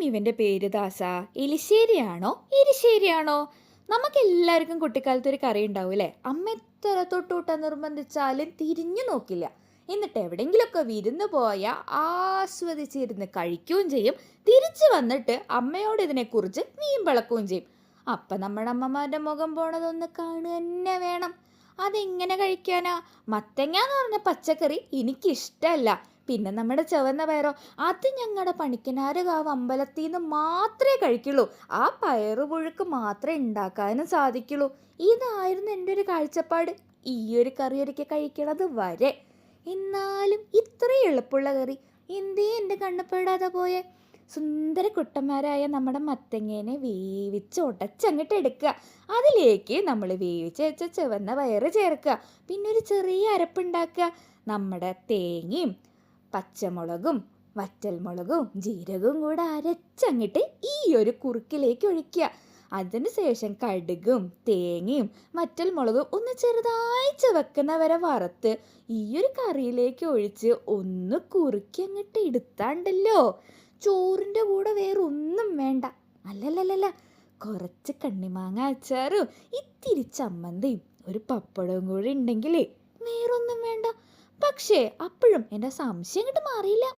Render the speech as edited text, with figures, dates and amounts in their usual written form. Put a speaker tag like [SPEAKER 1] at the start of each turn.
[SPEAKER 1] ഇവന്റെ പേര് ദാസ? എലിശ്ശേരിയാണോ എരിശ്ശേരിയാണോ? നമുക്കെല്ലാവർക്കും കുട്ടിക്കാലത്ത് ഒരു കറി ഉണ്ടാവും അല്ലേ? അമ്മ എത്ര തൊട്ടൂട്ടാൻ നിർബന്ധിച്ചാലും തിരിഞ്ഞു നോക്കില്ല. എന്നിട്ട് എവിടെയെങ്കിലുമൊക്കെ വിരുന്ന് പോയാൽ ആസ്വദിച്ചിരുന്ന് കഴിക്കുകയും ചെയ്യും. തിരിച്ചു വന്നിട്ട് അമ്മയോട് ഇതിനെക്കുറിച്ച് വീമ്പിളക്കുകയും ചെയ്യും. അപ്പം നമ്മുടെ അമ്മമാരുടെ മുഖം പോണതൊന്ന് കാണുക തന്നെ വേണം. അതെങ്ങനെ കഴിക്കാനാ? മത്തങ്ങ എന്ന് പറഞ്ഞ പച്ചക്കറി എനിക്കിഷ്ടമല്ല. പിന്നെ നമ്മുടെ ചുവന്ന പയറോ, അത് ഞങ്ങളുടെ പണിക്കനാരുകാവ് അമ്പലത്തിൽ നിന്ന് മാത്രമേ കഴിക്കുള്ളൂ. ആ പയറ് പുഴുക്ക് മാത്രമേ ഉണ്ടാക്കാനും സാധിക്കുള്ളൂ. ഇതായിരുന്നു എൻ്റെ ഒരു കാഴ്ചപ്പാട് ഈ ഒരു കറി ഒരിക്കൽ കഴിക്കണത് വരെ. എന്നാലും ഇത്രയും എളുപ്പമുള്ള കറി എന്തേ എൻ്റെ കണ്ണപ്പെടാതെ പോയേ? സുന്ദര കുട്ടന്മാരായ നമ്മുടെ മത്തങ്ങേനെ വേവിച്ച് ഉടച്ചങ്ങിട്ട് എടുക്കുക. അതിലേക്ക് നമ്മൾ വേവിച്ച് വെച്ച ചുവന്ന പയറ് ചേർക്കുക. പിന്നെ ഒരു ചെറിയ അരപ്പുണ്ടാക്കുക. നമ്മുടെ തേങ്ങയും പച്ചമുളകും വറ്റൽമുളകും ജീരകവും കൂടെ അരച്ചങ്ങിട്ട് ഈ ഒരു കുറുക്കിലേക്ക് ഒഴിക്കുക. അതിനുശേഷം കടുകും തേങ്ങയും വറ്റൽമുളകും ഒന്ന് ചെറുതായി ചുവക്കുന്ന വരെ വറുത്ത് ഈ ഒരു കറിയിലേക്ക് ഒഴിച്ച് ഒന്ന് കുറുക്കി അങ്ങോട്ട് എടുത്താണ്ടല്ലോ, ചോറിൻ്റെ കൂടെ വേറെ ഒന്നും വേണ്ട. അല്ലല്ലല്ല, കുറച്ച് കണ്ണിമാങ്ങ അച്ചാറും ഇത്തിരി ചമ്മന്തിയും ഒരു പപ്പടവും കൂടി ഉണ്ടെങ്കിലേ വേറൊന്നും വേണ്ട. പക്ഷേ അപ്പോഴും എൻ്റെ സംശയം അങ്ങോട്ട് മാറിയില്ല.